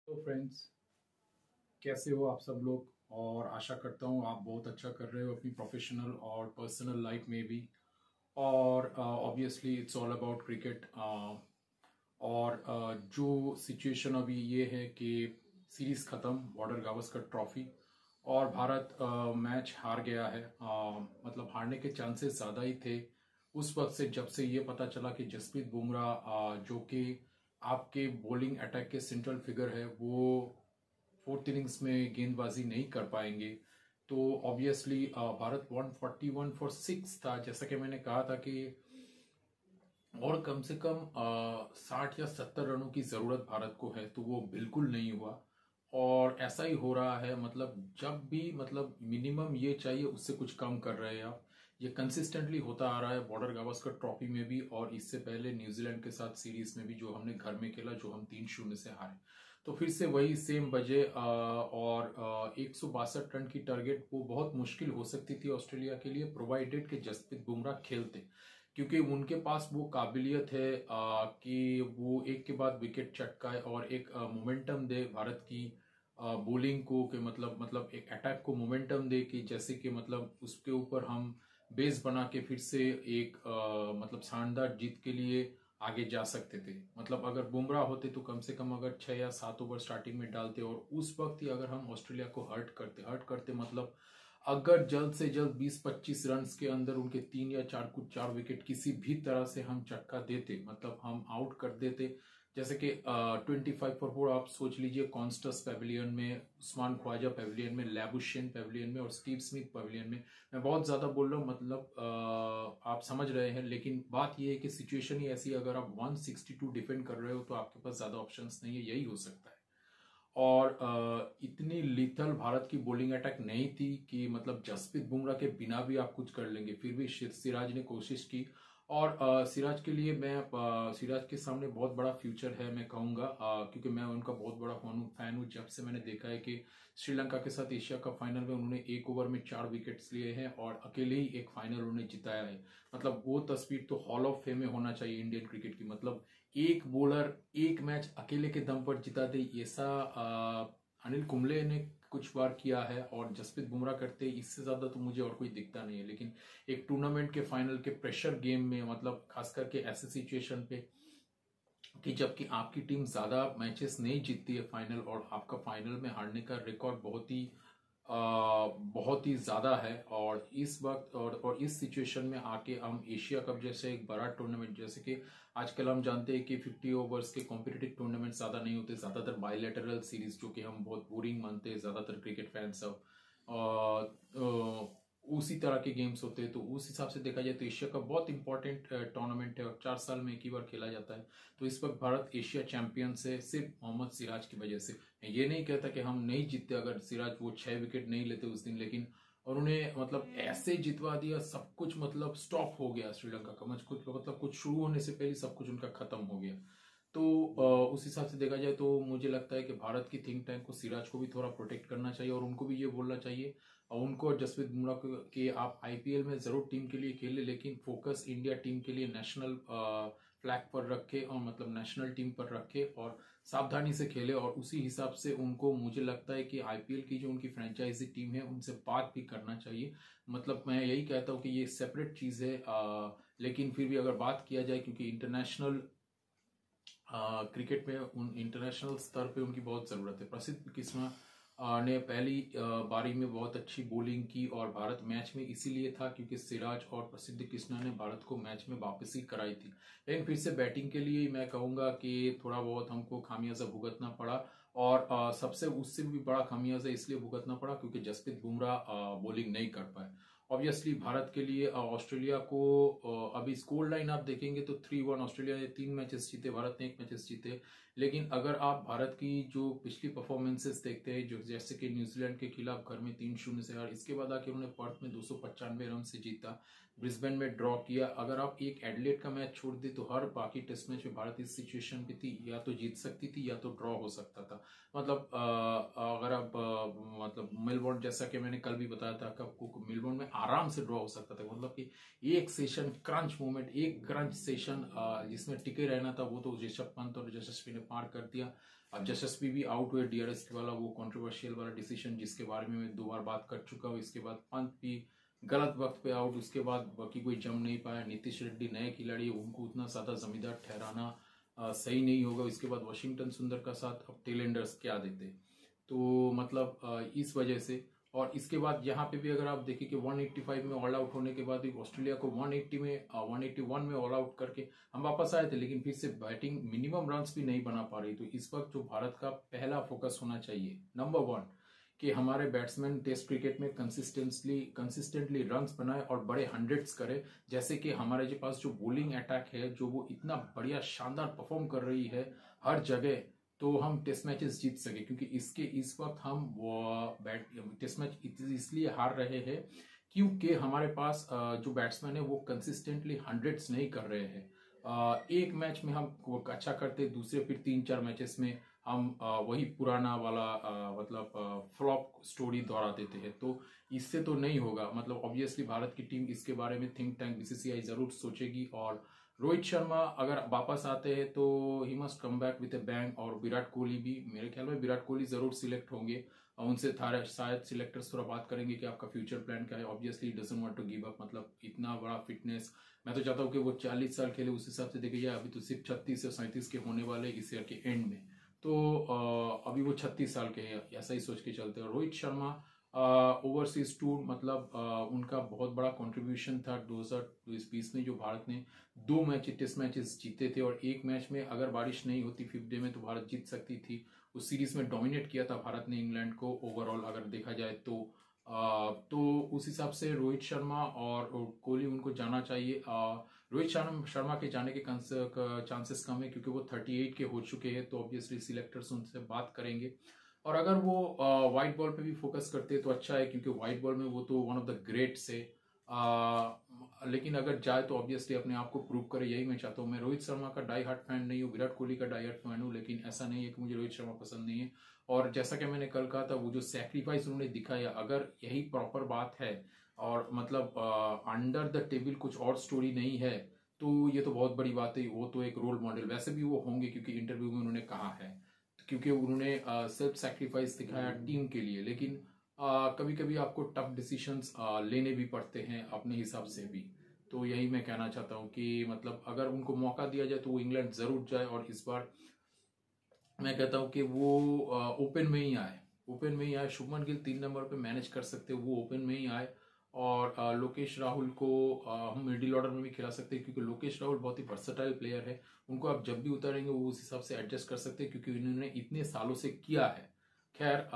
तो फ्रेंड्स, कैसे हो आप सब लोग। और आशा करता हूँ आप बहुत अच्छा कर रहे हो अपनी प्रोफेशनल और पर्सनल लाइफ में भी। और obviously it's all about cricket. और जो सिचुएशन अभी ये है कि सीरीज खत्म, बॉर्डर गावस्कर ट्रॉफी, और भारत मैच हार गया है। मतलब हारने के चांसेस ज़्यादा ही थे उस वक्त से, जब से ये पता चला कि जसप्रीत बुमराह जो कि आपके बॉलिंग अटैक के सेंट्रल फिगर है, वो फोर्थ इनिंग्स में गेंदबाजी नहीं कर पाएंगे। तो ऑब्वियसली भारत 141 फॉर 6 था, जैसा कि मैंने कहा था कि और कम से कम 60 या 70 रनों की जरूरत भारत को है, तो वो बिल्कुल नहीं हुआ। और ऐसा ही हो रहा है, मतलब जब भी मतलब मिनिमम ये चाहिए उससे कुछ कम कर रहे हैं आप। ये कंसिस्टेंटली होता आ रहा है बॉर्डर गावस्कर ट्रॉफी में भी, और इससे पहले न्यूजीलैंड के साथ सीरीज में भी जो हमने घर में खेला, जो हम 3-0 से हारे। तो फिर से वही सेम बजे, और 162 रन की टारगेट वो बहुत मुश्किल हो सकती थी ऑस्ट्रेलिया के लिए, प्रोवाइडेड कि जसप्रीत बुमराह खेलते, क्योंकि उनके पास वो काबिलियत है कि वो एक के बाद विकेट चटकाए और एक मोमेंटम दे भारत की बॉलिंग को, कि मतलब एक अटैक को मोमेंटम दे, कि जैसे कि मतलब उसके ऊपर हम बेस बना के फिर से एक मतलब शानदार जीत के लिए आगे जा सकते थे। मतलब अगर बुमराह होते तो कम से कम अगर 6 या 7 ओवर स्टार्टिंग में डालते, और उस वक्त ही अगर हम ऑस्ट्रेलिया को हर्ट करते मतलब अगर जल्द से जल्द 20-25 रन के अंदर उनके 3 या 4 विकेट किसी भी तरह से हम चटका देते, मतलब हम आउट कर देते। जैसे कि 25 फॉर 4 आप सोच लीजिए, कॉन्स्टस पेविलियन में, उस्मान ख्वाजा पेविलियन में, लैबुशेन पेविलियन में और स्टीव स्मिथ पेविलियन में। मैं बहुत ज्यादा बोल रहा हूँ, मतलब आप समझ रहे हैं, लेकिन बात यह है कि सिचुएशन ही ऐसी है, अगर आप 162 डिफेंड कर रहे हो तो आपके पास ज्यादा ऑप्शंस नहीं है, यही हो सकता है। और इतनी लीथल भारत की बॉलिंग अटैक नहीं थी कि मतलब जसप्रीत बुमराह के बिना भी आप कुछ कर लेंगे। फिर भी सिराज ने कोशिश की, और सिराज के लिए मैं सिराज के सामने बहुत बड़ा फ्यूचर है मैं कहूंगा, क्योंकि मैं उनका बहुत बड़ा फैन हूं। जब से मैंने देखा है कि श्रीलंका के साथ एशिया कप फाइनल में उन्होंने एक ओवर में 4 विकेट्स लिए हैं और अकेले ही एक फाइनल उन्होंने जिताया है। मतलब वो तस्वीर तो हॉल ऑफ फेम में होना चाहिए इंडियन क्रिकेट की। मतलब एक बॉलर एक मैच अकेले के दम पर जिता दे, ऐसा अनिल कुंबले ने कुछ बार किया है, और जसप्रीत बुमराह करते, इससे ज्यादा तो मुझे और कोई दिखता नहीं है। लेकिन एक टूर्नामेंट के फाइनल के प्रेशर गेम में, मतलब खास करके ऐसे सिचुएशन पे कि जबकि आपकी टीम ज्यादा मैचेस नहीं जीतती है फाइनल, और आपका फाइनल में हारने का रिकॉर्ड बहुत ही ज्यादा है, और इस वक्त और इस सिचुएशन में आके हम एशिया कप जैसे एक बड़ा टूर्नामेंट, जैसे कि आजकल हम जानते हैं कि 50 ओवर्स के कॉम्पिटिटिव टूर्नामेंट ज्यादा नहीं होते, ज्यादातर बायलैटरल सीरीज, जो कि हम बहुत बोरिंग मानते हैं ज्यादातर क्रिकेट फैन सब, उसी तरह के गेम्स होते हैं। तो उस हिसाब से देखा जाए तो एशिया का बहुत इंपॉर्टेंट टूर्नामेंट है, और 4 साल में एक ही बार खेला जाता है। तो इस वक्त भारत एशिया चैंपियंस है सिर्फ मोहम्मद सिराज की वजह से। मैं ये नहीं कहता कि हम नहीं जीतते अगर सिराज वो 6 विकेट नहीं लेते उस दिन, लेकिन उन्होंने मतलब ऐसे जितवा दिया सब कुछ, मतलब स्टॉप हो गया श्रीलंका का मैच, कुछ मतलब कुछ शुरू होने से पहले सब कुछ उनका खत्म हो गया। तो उस हिसाब से देखा जाए तो मुझे लगता है कि भारत की थिंक टैंक को, सिराज को भी थोड़ा प्रोटेक्ट करना चाहिए, और उनको भी ये बोलना चाहिए, और उनको और जसप्रीत बुमराह को, कि आप आईपीएल में जरूर टीम के लिए खेले, लेकिन फोकस इंडिया टीम के लिए नेशनल फ्लैग पर रखे, और मतलब नेशनल टीम पर रखे, और सावधानी से खेले। और उसी हिसाब से उनको, मुझे लगता है कि आईपीएल की जो उनकी फ्रेंचाइजी टीम है उनसे बात भी करना चाहिए। मतलब मैं यही कहता हूँ कि ये सेपरेट चीज है, लेकिन फिर भी अगर बात किया जाए, क्योंकि इंटरनेशनल क्रिकेट में उन इंटरनेशनल स्तर पे उनकी बहुत जरूरत है। प्रसिद्ध कृष्णा ने पहली बारी में बहुत अच्छी बॉलिंग की, और भारत मैच में इसीलिए था क्योंकि सिराज और प्रसिद्ध कृष्णा ने भारत को मैच में वापसी कराई थी। लेकिन फिर से बैटिंग के लिए मैं कहूंगा कि थोड़ा बहुत हमको खामियाजा भुगतना पड़ा, और सबसे उससे भी बड़ा खामियाजा इसलिए भुगतना पड़ा क्योंकि जसप्रीत बुमराह बॉलिंग नहीं कर पाए। ऑब्वियसली भारत के लिए ऑस्ट्रेलिया को अभी स्कोर लाइन आप देखेंगे तो 3-1, ऑस्ट्रेलिया ने 3 मैचेस जीते, भारत ने 1 मैचेस जीते। लेकिन अगर आप भारत की जो पिछली परफॉर्मेंसेस देखते हैं, जो जैसे कि न्यूजीलैंड के खिलाफ घर में 3-0 से हार, इसके बाद आके उन्होंने पर्थ में 295 रन से जीता, ब्रिस्बेन में ड्रॉ किया। अगर आप एक एडलेट का मैच छोड़ दे तो हर बाकी टेस्ट मैच में भारत इस सिचुएशन पे थी, या तो जीत सकती थी या तो ड्रॉ हो सकता था। मतलब अगर आप मतलब मेलबोर्न, जैसा कि मैंने कल भी बताया था कि आपको मेलबोर्न में आराम से ड्रॉ हो सकता था। मतलब कि एक सेशन क्रंच मोमेंट, एक क्रंच सेशन जिसमें टिके रहना था, वो तो ऋषभ पंत और यशस्वी ने पार कर दिया। अब यशस्वी भी आउट हुए डीआरएस वाला वो कंट्रोवर्शियल वाला डिसीजन जिसके बारे में मैं 2 बार बात कर चुका हूँ। इसके बाद पंत भी गलत वक्त पे आउट, उसके बाद बाकी कोई जम नहीं पाया। नीतीश रेड्डी नए खिलाड़ी, उनको उतना ज्यादा जमींदार ठहराना सही नहीं होगा। इसके बाद वाशिंगटन सुंदर का साथ अब टेलेंडर्स क्या देते, तो मतलब इस वजह से। और इसके बाद यहाँ पे भी अगर आप देखें कि 185 में ऑल आउट होने के बाद भी ऑस्ट्रेलिया को 180 में 181 में ऑल आउट करके हम वापस आए थे, लेकिन फिर से बैटिंग मिनिमम रन्स भी नहीं बना पा रही। तो इस वक्त जो भारत का पहला फोकस होना चाहिए, नंबर 1, कि हमारे बैट्समैन टेस्ट क्रिकेट में कंसिस्टेंटली रन्स बनाए और बड़े हंड्रेड्स करे। जैसे कि हमारे जो पास जो बॉलिंग अटैक है, जो वो इतना बढ़िया शानदार परफॉर्म कर रही है हर जगह, तो हम टेस्ट मैचेस जीत सके। क्योंकि इस वक्त हम टेस्ट मैच इसलिए हार रहे हैं क्योंकि हमारे पास जो बैट्समैन है वो कंसिस्टेंटली हंड्रेड्स नहीं कर रहे हैं। एक मैच में हम अच्छा करते, दूसरे फिर 3-4 मैचेस में हम वही पुराना वाला मतलब फ्लॉप स्टोरी दोहरा देते हैं। तो इससे तो नहीं होगा। मतलब ऑब्वियसली भारत की टीम इसके बारे में थिंक टैंक बीसीसीआई जरूर सोचेगी। और रोहित शर्मा अगर वापस आते हैं तो he must come back with A bang. और विराट कोहली भी, मेरे ख्याल में विराट कोहली जरूर सिलेक्ट होंगे। उनसे शायद सिलेक्टर्स थोड़ा बात करेंगे कि आपका फ्यूचर प्लान क्या है। Obviously doesn't want to give up, मतलब इतना बड़ा फिटनेस, मैं तो चाहता हूँ कि वो 40 साल खेले। उस हिसाब से देखिए अभी तो सिर्फ 36 या 37 के होने वाले इस ईयर के एंड में, तो अभी वो 36 साल के हैं, ऐसा ही सोच के चलते हैं। रोहित शर्मा ओवरसीज टूर, मतलब उनका बहुत बड़ा कंट्रीब्यूशन था 2020 में, जो भारत ने 2 टेस्ट मैचेस जीते थे। और एक मैच में अगर बारिश नहीं होती 5th डे में तो भारत जीत सकती थी। उस सीरीज में डोमिनेट किया था भारत ने इंग्लैंड को ओवरऑल अगर देखा जाए तो। उस हिसाब से रोहित शर्मा और कोहली उनको जाना चाहिए। रोहित शर्मा के जाने के चांसेस कम है क्योंकि वो 38 के हो चुके हैं। तो ऑब्वियसली सिलेक्टर्स उनसे बात करेंगे। और अगर वो व्हाइट बॉल पे भी फोकस करते हैं तो अच्छा है, क्योंकि व्हाइट बॉल में वो तो वन ऑफ द ग्रेट्स है। लेकिन अगर जाए तो ऑब्वियसली अपने आप को प्रूव करे, यही मैं चाहता हूँ। मैं रोहित शर्मा का डाई हार्ट फैन नहीं हूँ, विराट कोहली का डाई हार्ट फैन हूँ, लेकिन ऐसा नहीं है कि मुझे रोहित शर्मा पसंद नहीं है। और जैसा कि मैंने कल कहा था, वो जो सैक्रिफाइस उन्होंने दिखाया, अगर यही प्रॉपर बात है और मतलब अंडर द टेबल कुछ और स्टोरी नहीं है, तो ये तो बहुत बड़ी बात है। वो तो एक रोल मॉडल वैसे भी वो होंगे, क्योंकि इंटरव्यू में उन्होंने कहा है, क्योंकि उन्होंने सेल्फ सैक्रिफाइस दिखाया टीम के लिए। लेकिन कभी कभी आपको टफ डिसीजंस लेने भी पड़ते हैं अपने हिसाब से भी। तो यही मैं कहना चाहता हूँ कि मतलब अगर उनको मौका दिया जाए तो वो इंग्लैंड जरूर जाए। और इस बार मैं कहता हूँ कि वो ओपन में ही आए। शुभमन गिल 3 नंबर पे मैनेज कर सकते हैं, वो ओपन में ही आए। और लोकेश राहुल को हम मिडिल ऑर्डर में भी खिला सकते हैं, क्योंकि लोकेश राहुल बहुत ही वर्सेटाइल प्लेयर है। उनको आप जब भी उतारेंगे वो उस हिसाब से एडजस्ट कर सकते हैं, क्योंकि उन्होंने इतने सालों से किया है। खैर,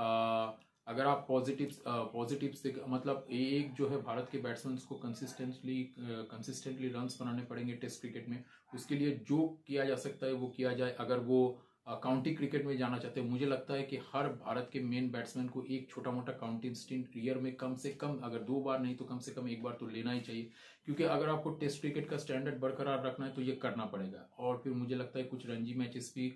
अगर आप पॉजिटिव्स मतलब एक जो है भारत के बैट्समैन को कंसिस्टेंटली रन्स बनाने पड़ेंगे टेस्ट क्रिकेट में। उसके लिए जो किया जा सकता है वो किया जाए। अगर वो काउंटी क्रिकेट में जाना चाहते हैं, मुझे लगता है कि हर भारत के मेन बैट्समैन को एक छोटा मोटा काउंटी स्टिंट ईयर में कम से कम, अगर 2 बार नहीं तो कम से कम 1 बार तो लेना ही चाहिए। क्योंकि अगर आपको टेस्ट क्रिकेट का स्टैंडर्ड बरकरार रखना है तो ये करना पड़ेगा। और फिर मुझे लगता है कुछ रणजी मैचेस भी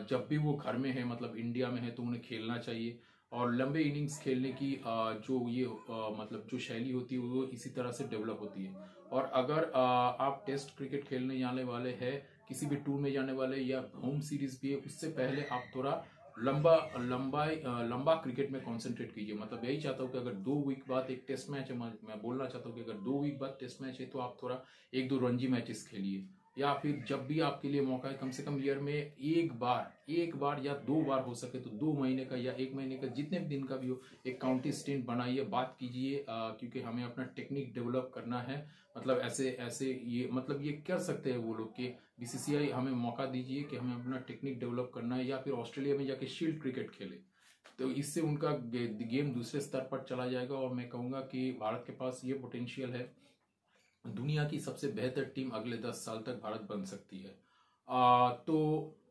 जब भी वो घर में है, मतलब इंडिया में है, तो उन्हें खेलना चाहिए। और लंबे इनिंग्स खेलने की जो ये मतलब जो शैली होती है वो इसी तरह से डेवलप होती है। और अगर आप टेस्ट क्रिकेट खेलने जाने वाले हैं, किसी भी टूर में जाने वाले, या होम सीरीज भी है, उससे पहले आप थोड़ा लंबा क्रिकेट में कंसंट्रेट कीजिए। मतलब यही चाहता हूँ कि अगर 2 वीक बाद एक टेस्ट मैच है, मैं बोलना चाहता हूँ कि अगर 2 वीक बाद टेस्ट मैच है तो आप थोड़ा 1-2 रणजी मैचेस खेलिए। या फिर जब भी आपके लिए मौका है, कम से कम ईयर में एक बार या 2 बार हो सके तो 2 महीने का या 1 महीने का, जितने भी दिन का भी हो, एक काउंटी स्टिंट बनाइए, बात कीजिए। क्योंकि हमें अपना टेक्निक डेवलप करना है। मतलब ऐसे ये मतलब ये कर सकते हैं वो लोग कि बीसीसीआई हमें मौका दीजिए कि हमें अपना टेक्निक डेवलप करना है, या फिर ऑस्ट्रेलिया में जाके शील्ड क्रिकेट खेले। तो इससे उनका गेम दूसरे स्तर पर चला जाएगा। और मैं कहूंगा कि भारत के पास ये पोटेंशियल है, दुनिया की सबसे बेहतर टीम अगले 10 साल तक भारत बन सकती है। तो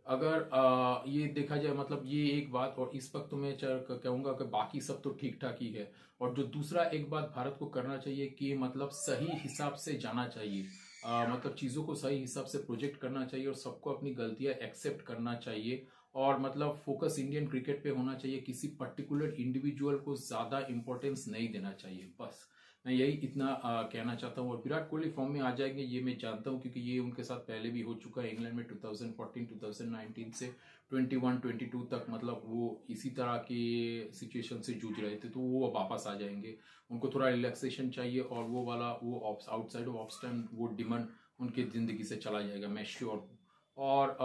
अगर ये देखा जाए, मतलब ये एक बात। और इस वक्त तो मैं कहूंगा कि बाकी सब तो ठीक ठाक ही है। और जो दूसरा एक बात भारत को करना चाहिए कि मतलब सही हिसाब से जाना चाहिए। मतलब चीजों को सही हिसाब से प्रोजेक्ट करना चाहिए और सबको अपनी गलतियां एक्सेप्ट करना चाहिए। और मतलब फोकस इंडियन क्रिकेट पे होना चाहिए, किसी पर्टिकुलर इंडिविजुअल को ज्यादा इंपॉर्टेंस नहीं देना चाहिए। बस मैं यही इतना कहना चाहता हूँ। और विराट कोहली फॉर्म में आ जाएंगे ये मैं जानता हूँ, क्योंकि ये उनके साथ पहले भी हो चुका है इंग्लैंड में 2014 2019 से 21-22 तक, मतलब वो इसी तरह के सिचुएशन से जूझ रहे थे, तो वो वापस आ जाएंगे। उनको थोड़ा रिलैक्सेशन चाहिए और वो वाला वो आउटसाइड ऑफ स्टैम्प वो डिमांड उनकी जिंदगी से चला जाएगा, मैं श्योर हूँ। और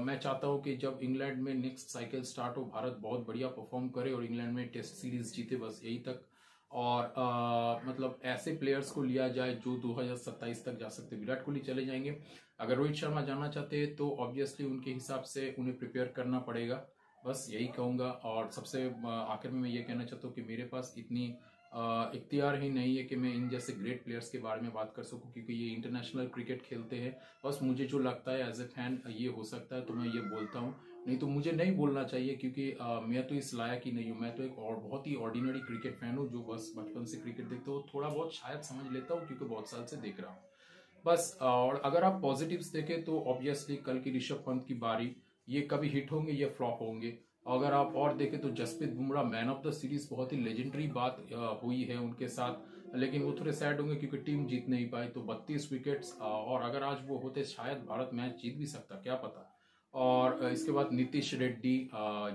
मैं चाहता हूँ कि जब इंग्लैंड में नेक्स्ट साइकिल स्टार्ट हो, भारत बहुत बढ़िया परफॉर्म करे और इंग्लैंड में टेस्ट सीरीज जीते, बस यही तक। और मतलब ऐसे प्लेयर्स को लिया जाए जो 2027 तक जा सकते। विराट कोहली चले जाएंगे, अगर रोहित शर्मा जाना चाहते हैं तो ऑब्वियसली उनके हिसाब से उन्हें प्रिपेयर करना पड़ेगा, बस यही कहूँगा। और सबसे आखिर में मैं ये कहना चाहता हूँ कि मेरे पास इतनी इख्तियार ही नहीं है कि मैं इन जैसे ग्रेट प्लेयर्स के बारे में बात कर सकूं, क्योंकि ये इंटरनेशनल क्रिकेट खेलते हैं। बस मुझे जो लगता है एज ए फैन ये हो सकता है तो मैं ये बोलता हूँ, नहीं तो मुझे नहीं बोलना चाहिए, क्योंकि मैं तो इस लायक ही नहीं हूँ। मैं तो एक और बहुत ही ऑर्डिनरी क्रिकेट फैन हूँ जो बस बचपन से क्रिकेट देखता हूँ, थोड़ा बहुत शायद समझ लेता हूँ क्योंकि बहुत साल से देख रहा हूँ बस। और अगर आप पॉजिटिव्स देखें तो ऑब्वियसली कल की ऋषभ पंत की बारी, ये कभी हिट होंगे या फ्लॉप होंगे। अगर आप और देखें तो Jasprit Bumrah man of the series, बहुत ही लेजेंडरी बात हुई है उनके साथ, लेकिन वो थोड़े सैड होंगे क्योंकि टीम जीत नहीं पाई। तो 32 विकेट्स, और अगर आज वो होते शायद भारत मैच जीत भी सकता, क्या पता। और इसके बाद नीतीश रेड्डी,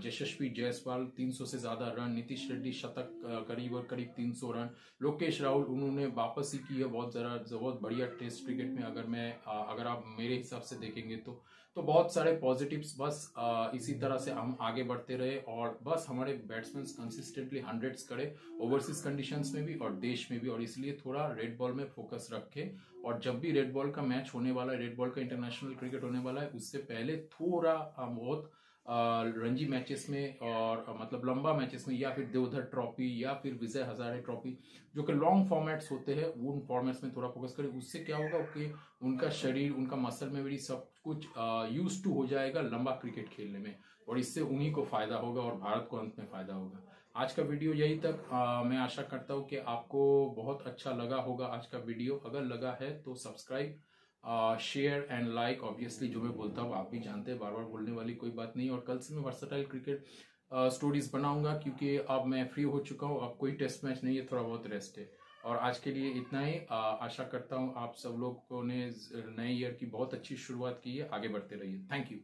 यशस्वी जायसवाल 300 से ज्यादा रन, नीतीश रेड्डी शतक करीब और करीब 300 रन, लोकेश राहुल उन्होंने वापस ही की है बहुत बढ़िया टेस्ट क्रिकेट में। अगर आप मेरे हिसाब से देखेंगे तो बहुत सारे पॉजिटिव्स। बस इसी तरह से हम आगे बढ़ते रहे और बस हमारे बैट्समैन कंसिस्टेंटली हंड्रेड्स करे ओवरसीज कंडीशंस में भी और देश में भी। और इसलिए थोड़ा रेड बॉल में फोकस रखे, और जब भी रेड बॉल का मैच होने वाला है, रेड बॉल का इंटरनेशनल क्रिकेट होने वाला है, उससे पहले थोड़ा बहुत रणजी मैचेस में और मतलब लंबा मैचेस में, या फिर देवधर ट्रॉफी या फिर विजय हजारे ट्रॉफी, जो कि लॉन्ग फॉर्मेट्स होते हैं, उन फॉर्मेट्स में थोड़ा फोकस करें। उससे क्या होगा कि उनका शरीर, उनका मसल मेमोरी सब कुछ यूज टू हो जाएगा लंबा क्रिकेट खेलने में, और इससे उन्हीं को फायदा होगा और भारत को अंत में फायदा होगा। आज का वीडियो यही तक। मैं आशा करता हूँ कि आपको बहुत अच्छा लगा होगा आज का वीडियो। अगर लगा है तो subscribe, share and like. Obviously जो मैं बोलता हूँ आप भी जानते हैं, बार बार बोलने वाली कोई बात नहीं। और कल से मैं वर्सटाइल क्रिकेट स्टोरीज बनाऊंगा, क्योंकि अब मैं फ्री हो चुका हूँ, अब कोई टेस्ट मैच नहीं है, थोड़ा बहुत रेस्ट है। और आज के लिए इतना ही। आशा करता हूँ आप सब लोगों ने नए ईयर की बहुत अच्छी शुरुआत की है। आगे बढ़ते रहिए। Thank you.